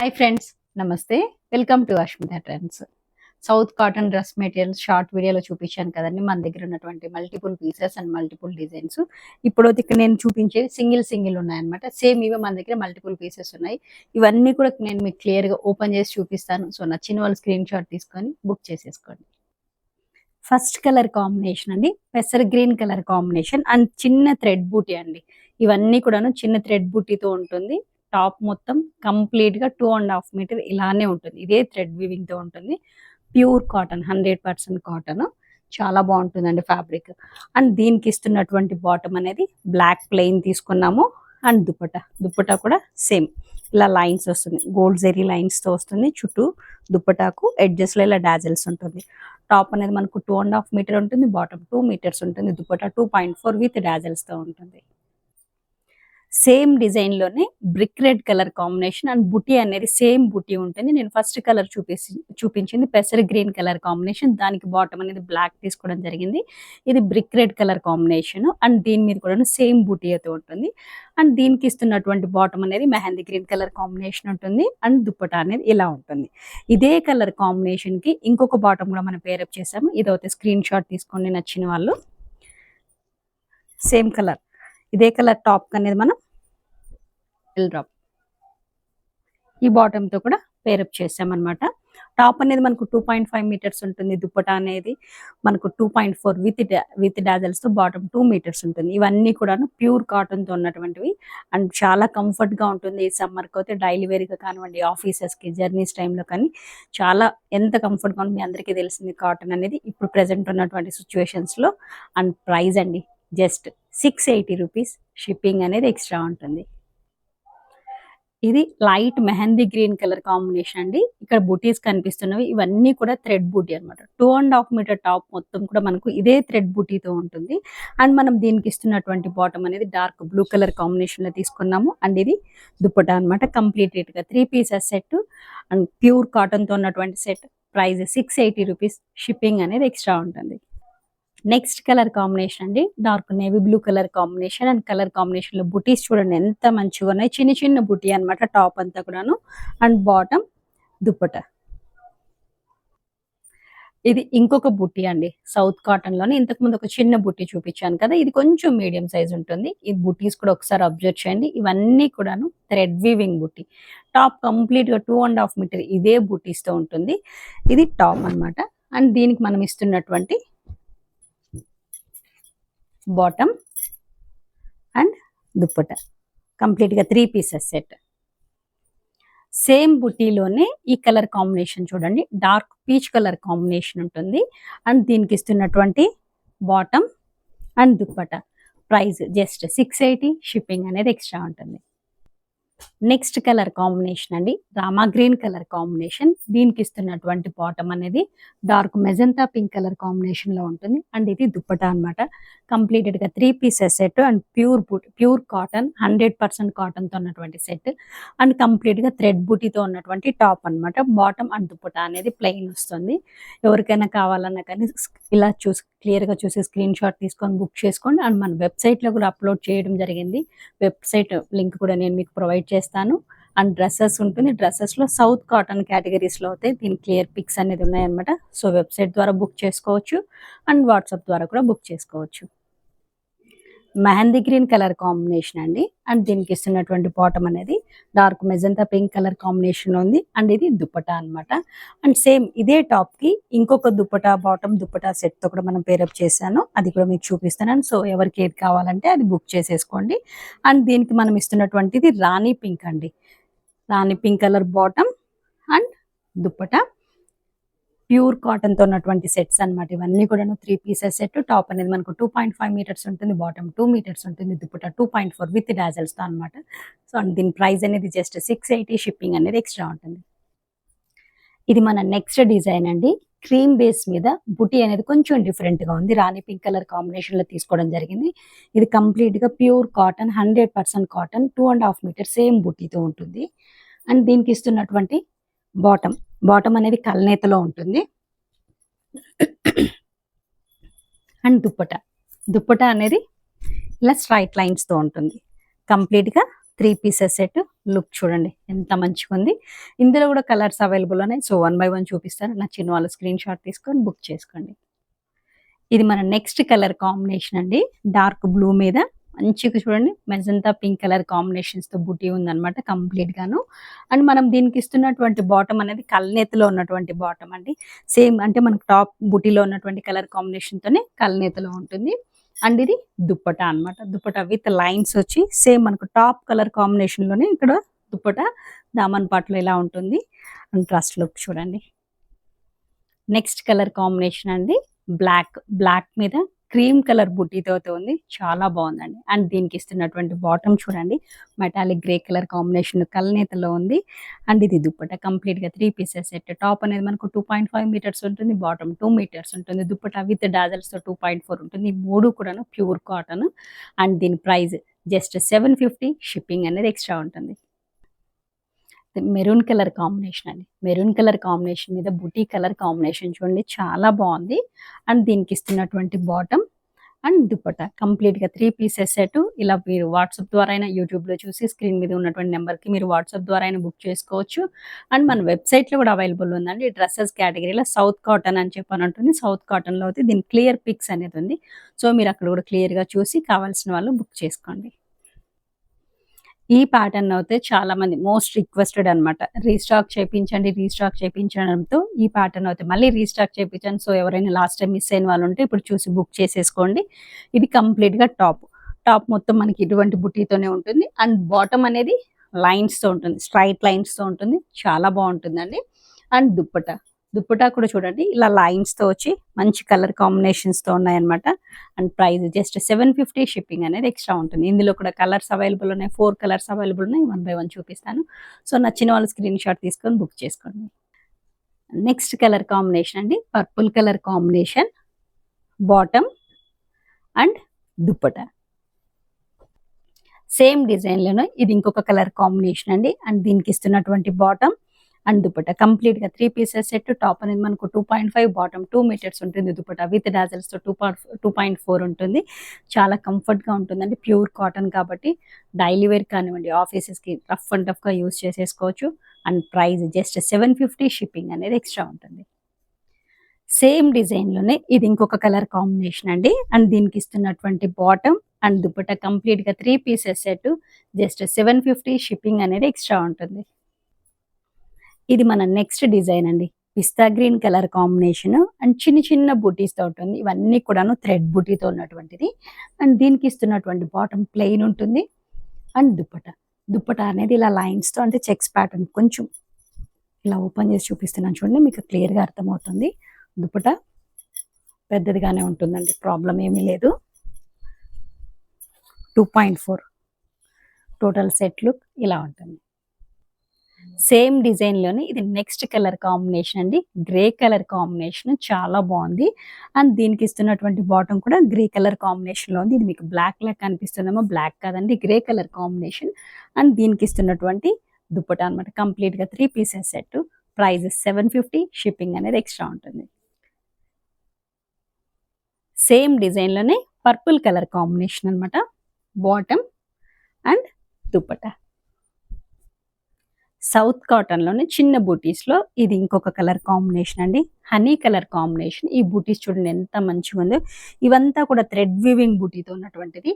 Hi friends, నమస్తే. Welcome to Ashmita trends. South cotton dress materials short వీడియోలో చూపించాను కదండి. మన దగ్గర ఉన్నటువంటి multiple pieces and multiple designs. ఇప్పుడు ఇక్కడ నేను చూపించేవి సింగిల్ ఉన్నాయన్నమాట. సేమ్ ఇవే మన దగ్గర మల్టిపుల్ పీసెస్ ఉన్నాయి. ఇవన్నీ కూడా నేను మీకు క్లియర్గా ఓపెన్ చేసి చూపిస్తాను. సో నచ్చిన వాళ్ళు స్క్రీన్ షాట్ తీసుకొని బుక్ చేసేసుకోండి. ఫస్ట్ కలర్ కాంబినేషన్ అండి, పెసర్ గ్రీన్ కలర్ కాంబినేషన్ అండ్ చిన్న థ్రెడ్ బూటీ అండి. ఇవన్నీ కూడాను చిన్న థ్రెడ్ బూటీతో ఉంటుంది. టాప్ మొత్తం కంప్లీట్ గా 2.5 మీటర్ ఇలానే ఉంటుంది. ఇదే థ్రెడ్ వీవింగ్ తో ఉంటుంది. Pure cotton, 100% cotton. చాలా బాగుంటుందండి ఫ్యాబ్రిక్. అండ్ దీనికి ఇస్తున్నటువంటి బాటమ్ అనేది బ్లాక్ ప్లెయిన్ తీసుకున్నాము. అండ్ దుప్పటా కూడా సేమ్ ఇలా లైన్స్ వస్తుంది, గోల్డ్ జెరీ లైన్స్ తో వస్తుంది. చుట్టూ దుప్పటాకు ఎడ్జెస్ లో ఇలా డాజల్స్ ఉంటుంది. టాప్ అనేది మనకు 2.5 మీటర్ ఉంటుంది, బాటమ్ 2 మీటర్స్ ఉంటుంది, దుప్పటా 2.4 విత్ డాజల్స్ తో ఉంటుంది. సేమ్ డిజైన్ లోనే brick red colour combination and బుటీ అనేది సేమ్ బుటీ ఉంటుంది. నేను ఫస్ట్ కలర్ చూపించింది పెసర్ గ్రీన్ కలర్ కాంబినేషన్. దానికి బాటమ్ అనేది బ్లాక్ తీసుకోవడం జరిగింది. ఇది brick red colour combination and దీని మీద కూడా సేమ్ బుటీ అయితే ఉంటుంది. అండ్ దీనికి ఇస్తున్నటువంటి బాటమ్ అనేది మెహందీ గ్రీన్ కలర్ కాంబినేషన్ ఉంటుంది. అండ్ దుప్పటా అనేది ఇలా ఉంటుంది. ఇదే కలర్ కాంబినేషన్ కి ఇంకొక బాటమ్ కూడా మనం పేరప్ చేసాము. ఇదైతే స్క్రీన్ షాట్ తీసుకోండి నచ్చిన వాళ్ళు. సేమ్ కలర్, ఇదే కలర్ టాప్ అనేది మనం డ్రాప్ ఈ బాటమ్ తో కూడా పేరప్ చేసామన్నమాట. టాప్ అనేది మనకు 2.5 మీటర్స్ ఉంటుంది. దుప్పటా అనేది మనకు 2.4 విత్ డాజల్స్ తో బాటమ్ 2 మీటర్స్ ఉంటుంది. ఇవన్నీ కూడా ప్యూర్ కాటన్ తో ఉన్నటువంటివి అండ్ చాలా కంఫర్ట్ గా ఉంటుంది. ఈ సమ్మర్ కి అయితే డైలీ వేర్ గా కానివ్వండి, ఆఫీసెస్ కి జర్నీస్ టైంలో కానీ చాలా ఎంత కంఫర్ట్ గా ఉంటుంది. మీ అందరికీ తెలిసింది కాటన్ అనేది ఇప్పుడు ప్రెసెంట్ ఉన్నటువంటి సిచ్యువేషన్స్ లో. అండ్ ప్రైస్ అండి జస్ట్ 680 రూపీస్. షిప్పింగ్ అనేది ఎక్స్ట్రా ఉంటుంది. ఇది light mehndi green colour combination అండి. ఇక్కడ బూటీస్ కనిపిస్తున్నవి ఇవన్నీ కూడా థ్రెడ్ బూటీ అనమాట. 2.5 మీటర్ టాప్ మొత్తం కూడా మనకు ఇదే థ్రెడ్ బూటీతో ఉంటుంది. అండ్ మనం దీనికి ఇస్తున్నటువంటి బాటమ్ అనేది డార్క్ బ్లూ కలర్ కాంబినేషన్ లో తీసుకున్నాము. అండ్ ఇది దుప్పటా అనమాట. కంప్లీట్ గా 3 pieces set and pure cotton తో ఉన్నటువంటి సెట్. Price 680 rupees. షిప్పింగ్ అనేది ఎక్స్ట్రా ఉంటుంది. నెక్స్ట్ కలర్ కాంబినేషన్ అండి, dark navy blue colour combination and colour combination లో బుటీస్ చూడండి ఎంత మంచిగా ఉన్నాయి. చిన్న చిన్న బుటీ అనమాట టాప్ అంతా కూడాను. And bottom dupatta. ఇది ఇంకొక బుట్టి అండి, సౌత్ కాటన్ లోనే ఇంతకు ముందు ఒక చిన్న బుట్టి చూపించాను కదా, ఇది కొంచెం మీడియం సైజ్ ఉంటుంది. ఈ బుటీస్ కూడా ఒకసారి అబ్జర్వ్ చేయండి. ఇవన్నీ కూడాను థ్రెడ్ వీవింగ్ బుట్టి. టాప్ కంప్లీట్ గా 2.5 మీటర్ ఇదే బుటీస్ తో ఉంటుంది. ఇది టాప్ అన్నమాట. అండ్ దీనికి మనం ఇస్తున్నటువంటి బాటమ్ అండ్ దుప్పట కంప్లీట్ గా 3 పీసెస్ సెట్. సేమ్ బుటీలోనే ఈ కలర్ కాంబినేషన్ చూడండి, డార్క్ పీచ్ కలర్ కాంబినేషన్ ఉంటుంది. అండ్ దీనికి ఇస్తున్నటువంటి bottom and dupatta. Price just 680. Shipping అనేది ఎక్స్ట్రా ఉంటుంది. నెక్స్ట్ కలర్ కాంబినేషన్ అండి, రామా గ్రీన్ కలర్ కాంబినేషన్. దీనికి ఇస్తున్నటువంటి బాటమ్ అనేది dark magenta pink colour combination లో ఉంటుంది. అండ్ ఇది దుప్పటా అనమాట. కంప్లీటెడ్ గా 3 pieces set and pure cotton, 100% cotton తో ఉన్నటువంటి సెట్. అండ్ కంప్లీట్ గా థ్రెడ్ బూటీతో ఉన్నటువంటి టాప్ అనమాట. బాటమ్ అండ్ దుప్పటా అనేది ప్లెయిన్ వస్తుంది. ఎవరికైనా కావాలన్నా కానీ ఇలా క్లియర్ గా చూసి స్క్రీన్ షాట్ తీసుకొని బుక్ చేసుకోండి. అండ్ మన వెబ్సైట్ లో కూడా అప్లోడ్ చేయడం జరిగింది. వెబ్సైట్ లింక్ కూడా నేను మీకు ప్రొవైడ్ చేస్తాను. అండ్ డ్రెస్సెస్ ఉంటుంది. డ్రెస్సెస్ లో సౌత్ కాటన్ కేటగిరీస్ లో అయితే దీని క్లియర్ పిక్స్ అనేది ఉన్నాయన్నమాట. సో వెబ్సైట్ ద్వారా బుక్ చేసుకోవచ్చు అండ్ వాట్సాప్ ద్వారా కూడా బుక్ చేసుకోవచ్చు. మెహందీ గ్రీన్ కలర్ కాంబినేషన్ అండి. అండ్ దీనికి ఇస్తున్నటువంటి బాటమ్ అనేది dark magenta pink colour combination లో ఉంది. అండ్ ఇది దుప్పటా అనమాట. అండ్ సేమ్ ఇదే టాప్ కి ఇంకొక దుప్పటా బాటమ్ దుప్పటా సెట్ తో కూడా మనం పేరప్ చేశాను. అది కూడా మీకు చూపిస్తున్నాను. సో ఎవరికి ఏది కావాలంటే అది బుక్ చేసేసుకోండి. అండ్ దీనికి మనం ఇస్తున్నటువంటిది రాణి పింక్ అండి. Rani pink colour bottom and dupatta. Pure cotton తో ఉన్నటువంటి సెట్స్ అనమాట. ఇవన్నీ కూడా 3 పీసెస్ సెట్. టాప్ అనేది మనకు 2.5 మీటర్స్ ఉంటుంది, బాటమ్ 2 మీటర్స్ ఉంటుంది, దుప్పటా 2.4 విత్ డాజల్స్ తో అనమాట. సో దీని ప్రైస్ అనేది జస్ట్ 680. షిప్పింగ్ అనేది ఎక్స్ట్రా ఉంటుంది. ఇది మన నెక్స్ట్ డిజైన్ అండి. క్రీమ్ బేస్ మీద బుటీ అనేది కొంచెం డిఫరెంట్ గా ఉంది. రాణి పింక్ కలర్ కాంబినేషన్ లో తీసుకోవడం జరిగింది. ఇది కంప్లీట్ గా pure cotton, 100% cotton, 2.5 metre same బుటీతో ఉంటుంది. అండ్ దీనికి ఇస్తున్నటువంటి బాటమ్ అనేది కల్నేతలో ఉంటుంది. అండ్ దుప్పటా అనేది ఇలా స్ట్రైట్ లైన్స్ తో ఉంటుంది. కంప్లీట్ గా 3 పీసెస్ సెట్. లుక్ చూడండి ఎంత మంచిగా ఉంది. ఇందులో కూడా కలర్స్ అవైలబుల్ ఉన్నాయి. సో 1 బై 1 చూపిస్తాను. నచ్చిన వాళ్ళు స్క్రీన్ షాట్ తీసుకొని బుక్ చేసుకోండి. ఇది మన నెక్స్ట్ కలర్ కాంబినేషన్ అండి. డార్క్ బ్లూ మీద మంచిగా చూడండి మెజంతా పింక్ కలర్ కాంబినేషన్స్తో బుటీ ఉందన్నమాట కంప్లీట్ గాను. అండ్ మనం దీనికి ఇస్తున్నటువంటి బాటమ్ అనేది కల్నేతలో ఉన్నటువంటి బాటమ్ అండి. సేమ్ అంటే మనకు టాప్ బుటీలో ఉన్నటువంటి కలర్ కాంబినేషన్తోనే కల్నేతలో ఉంటుంది. అండ్ ఇది దుప్పటా అన్నమాట. దుప్పటా విత్ లైన్స్ వచ్చి సేమ్ మనకు టాప్ కలర్ కాంబినేషన్లోనే ఇక్కడ దుప్పటా దామన్ పాటలో ఇలా ఉంటుంది. అండ్ ట్రస్ట్ లుక్ చూడండి. నెక్స్ట్ కలర్ కాంబినేషన్ అండి బ్లాక్ మీద క్రీమ్ కలర్ బుట్టీతో ఉంది. చాలా బాగుందండి. అండ్ దీనికి ఇస్తున్నటువంటి బాటమ్ చూడండి మెటాలిక్ గ్రే కలర్ కాంబినేషన్ కల్నేతలో ఉంది. అండ్ ఇది దుప్పట కంప్లీట్ గా 3 పీసెస్ సెట్. టాప్ అనేది మనకు 2.5 మీటర్స్ ఉంటుంది. బాటమ్ 2 మీటర్స్ ఉంటుంది. దుప్పట విత్ డాజల్స్ తో 2.4 ఉంటుంది. ఈ మూడు కూడాను ప్యూర్ కాటన్. అండ్ దీని ప్రైస్ జస్ట్ 750. షిప్పింగ్ అనేది ఎక్స్ట్రా ఉంటుంది. మెరూన్ కలర్ కాంబినేషన్ అండి. మెరూన్ కలర్ కాంబినేషన్ మీద బుటీ కలర్ కాంబినేషన్ చూడండి చాలా బాగుంది. అండ్ దీనికి ఇస్తున్నటువంటి బాటమ్ అండ్ దుప్పట కంప్లీట్గా 3 పీసెస్ సెట్. ఇలా మీరు వాట్సాప్ ద్వారా అయినా యూట్యూబ్లో చూసి స్క్రీన్ మీద ఉన్నటువంటి నెంబర్కి మీరు వాట్సాప్ ద్వారా అయినా బుక్ చేసుకోవచ్చు. అండ్ మన వెబ్సైట్లో కూడా అవైలబుల్ ఉందండి. డ్రెస్సెస్ కేటగిరీలో సౌత్ కాటన్ అని చెప్పని ఉంటుంది. సౌత్ కాటన్లో అయితే దీని క్లియర్ పిక్స్ అనేది ఉంది. సో మీరు అక్కడ కూడా క్లియర్గా చూసి కావాల్సిన వాళ్ళు బుక్ చేసుకోండి. ఈ ప్యాటర్న్ అయితే చాలా మంది మోస్ట్ రిక్వెస్టెడ్ అనమాట. రీస్టాక్ చేయించడంతో ఈ ప్యాటర్న్ అయితే మళ్ళీ రీస్టాక్ చేయించాను. సో ఎవరైనా లాస్ట్ టైం మిస్ అయిన వాళ్ళు ఉంటే ఇప్పుడు చూసి బుక్ చేసేసుకోండి. ఇది కంప్లీట్గా టాప్ మొత్తం మనకి ఇటువంటి బుట్టీతోనే ఉంటుంది. అండ్ బాటమ్ అనేది లైన్స్తో ఉంటుంది, స్ట్రైట్ లైన్స్తో ఉంటుంది. చాలా బాగుంటుందండి. అండ్ దుప్పటా కూడా చూడండి ఇలా లైన్స్తో వచ్చి మంచి కలర్ కాంబినేషన్స్తో ఉన్నాయన్నమాట. And price just 750. షిప్పింగ్ అనేది ఎక్స్ట్రా ఉంటుంది. ఇందులో కూడా కలర్స్ అవైలబుల్ ఉన్నాయి. 4 కలర్స్ అవైలబుల్ ఉన్నాయి. 1 బై 1 చూపిస్తాను. సో నచ్చిన వాళ్ళు స్క్రీన్ షాట్ తీసుకొని బుక్ చేసుకోండి. నెక్స్ట్ కలర్ కాంబినేషన్ అండి purple colour combination bottom and dupatta same డిజైన్లోనే ఇది ఇంకొక కలర్ కాంబినేషన్ అండి. అండ్ దీనికి ఇస్తున్నటువంటి బాటమ్ అండ్ దుప్పట కంప్లీట్గా 3 పీసెస్ సెట్. టాప్ అనేది మనకు 2.5, బాటమ్ 2 మీటర్స్ ఉంటుంది. దుప్పట విత్ డాజల్స్తో 2.4 ఉంటుంది. చాలా కంఫర్ట్గా ఉంటుందండి. ప్యూర్ కాటన్ కాబట్టి డైలీ వేర్ కానివ్వండి ఆఫీసెస్కి రఫ్ అండ్ టఫ్గా యూస్ చేసేసుకోవచ్చు. And price just 750. షిప్పింగ్ అనేది ఎక్స్ట్రా ఉంటుంది. సేమ్ డిజైన్లోనే ఇది ఇంకొక కలర్ కాంబినేషన్ అండి. అండ్ దీనికి ఇస్తున్నటువంటి బాటమ్ అండ్ దుప్పట కంప్లీట్గా 3 పీసెస్ సెట్. జస్ట్ 750. షిప్పింగ్ అనేది ఎక్స్ట్రా ఉంటుంది. ఇది మన నెక్స్ట్ డిజైన్ అండి. పిస్తా గ్రీన్ కలర్ కాంబినేషన్ అండ్ చిన్న బూటీస్తో ఉంటుంది. ఇవన్నీ కూడాను థ్రెడ్ బూటీతో ఉన్నటువంటిది. అండ్ దీనికి ఇస్తున్నటువంటి బాటమ్ ప్లెయిన్ ఉంటుంది. అండ్ దుప్పట అనేది ఇలా లైన్స్తో అంటే చెక్స్ ప్యాటర్న్ కొంచెం ఇలా ఓపెన్ చేసి చూపిస్తున్నాను చూడండి మీకు క్లియర్గా అర్థమవుతుంది. దుప్పట పెద్దదిగానే ఉంటుందండి, ప్రాబ్లం ఏమీ లేదు. 2.4 టోటల్ సెట్ లుక్ ఇలా ఉంటుంది. సేమ్ డిజైన్లోనే ఇది నెక్స్ట్ కలర్ కాంబినేషన్ అండి. గ్రే కలర్ కాంబినేషన్ చాలా బాగుంది. అండ్ దీనికి ఇస్తున్నటువంటి బాటమ్ కూడా గ్రే కలర్ కాంబినేషన్లో ఉంది. ఇది మీకు బ్లాక్ లాగా కనిపిస్తుందేమో, బ్లాక్ కాదండి గ్రే కలర్ కాంబినేషన్. అండ్ దీనికి ఇస్తున్నటువంటి దుప్పట అనమాట కంప్లీట్గా 3 పీసెస్ సెట్. ప్రైస్ 750. షిప్పింగ్ అనేది ఎక్స్ట్రా ఉంటుంది. సేమ్ డిజైన్లోనే పర్పుల్ కలర్ కాంబినేషన్ అనమాట. బాటమ్ అండ్ దుప్పట సౌత్ కాటన్లోనే చిన్న బూటీస్లో ఇది ఇంకొక కలర్ కాంబినేషన్ అండి. Honey colour combination. ఈ బూటీస్ చూడండి ఎంత మంచిగా ఉందో. ఇవంతా కూడా థ్రెడ్ వీవింగ్ బూటీతో ఉన్నటువంటిది.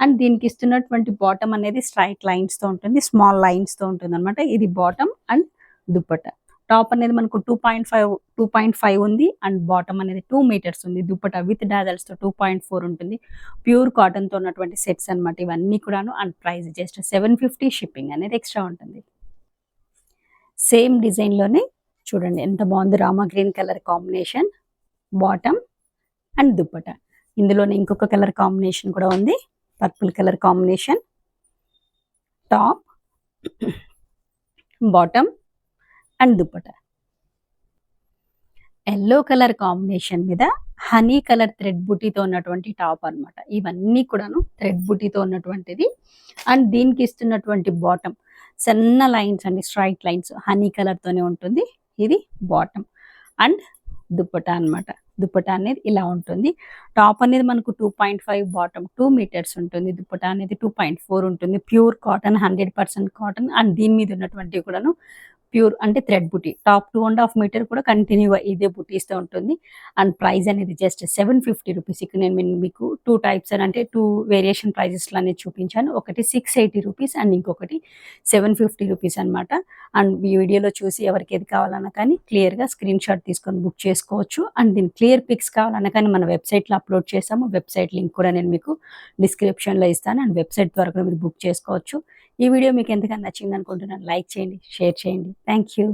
అండ్ దీనికి ఇస్తున్నటువంటి బాటమ్ అనేది స్ట్రైట్ లైన్స్తో ఉంటుంది, స్మాల్ లైన్స్తో ఉంటుంది అనమాట. ఇది బాటమ్ అండ్ దుప్పట. టాప్ అనేది మనకు 2.5 ఉంది. అండ్ బాటమ్ అనేది 2 మీటర్స్ ఉంది. దుప్పట విత్ డాజల్స్తో 2.4 ఉంటుంది. ప్యూర్ కాటన్తో ఉన్నటువంటి సెట్స్ అనమాట ఇవన్నీ కూడాను. And price just 750. షిప్పింగ్ అనేది ఎక్స్ట్రా ఉంటుంది. సేమ్ డిజైన్లోనే చూడండి ఎంత బాగుంది. Rama green colour combination bottom and dupatta. ఇందులోనే ఇంకొక కలర్ కాంబినేషన్ కూడా ఉంది. Purple colour combination top bottom and dupatta. Yellow colour combination మీద హనీ కలర్ థ్రెడ్ బుటీతో ఉన్నటువంటి టాప్ అనమాట. ఇవన్నీ కూడాను థ్రెడ్ బుటీతో ఉన్నటువంటిది. అండ్ దీనికి ఇస్తున్నటువంటి బాటమ్ సన్న లైన్స్ అండి, స్ట్రైట్ లైన్స్ హనీ కలర్తోనే ఉంటుంది. ఇది బాటమ్ అండ్ దుప్పట అనమాట. దుప్పటా అనేది ఇలా ఉంటుంది. టాప్ అనేది మనకు 2.5, బాటమ్ 2 మీటర్స్ ఉంటుంది. దుప్పటా అనేది 2.4 ఉంటుంది. Pure cotton, 100% cotton. అండ్ దీని మీద ఉన్నటువంటివి కూడాను ప్యూర్ అంటే థ్రెడ్ బుటీ. టాప్ 2.5 మీటర్ కూడా కంటిన్యూగా ఇదే బుటీస్‌తో ఉంటుంది. అండ్ ప్రైస్ అనేది జస్ట్ 750 రూపీస్. ఇక్కడ నేను మీకు 2 టైప్స్ అని అంటే 2 వేరియేషన్ ప్రైజెస్‌లో అనేది చూపించాను. ఒకటి 680 రూపీస్ అండ్ ఇంకొకటి 750 రూపీస్ అనమాట. అండ్ ఈ వీడియోలో చూసి ఎవరికి ఏది కావాలన్నా కానీ క్లియర్‌గా స్క్రీన్‌షాట్ తీసుకొని బుక్ చేసుకోవచ్చు. అండ్ దీని క్లియర్ పిక్స్ కావాలన్నా కానీ మన వెబ్‌సైట్‌లో అప్‌లోడ్ చేసాము. వెబ్‌సైట్ లింక్ కూడా నేను మీకు డిస్క్రిప్షన్‌లో ఇస్తాను. అండ్ వెబ్‌సైట్ ద్వారా కూడా మీరు బుక్ చేసుకోవచ్చు. ఈ వీడియో మీకు ఎంతగానో నచ్చిందనుకుంటున్నాను. లైక్ చేయండి, షేర్ చేయండి. Thank you.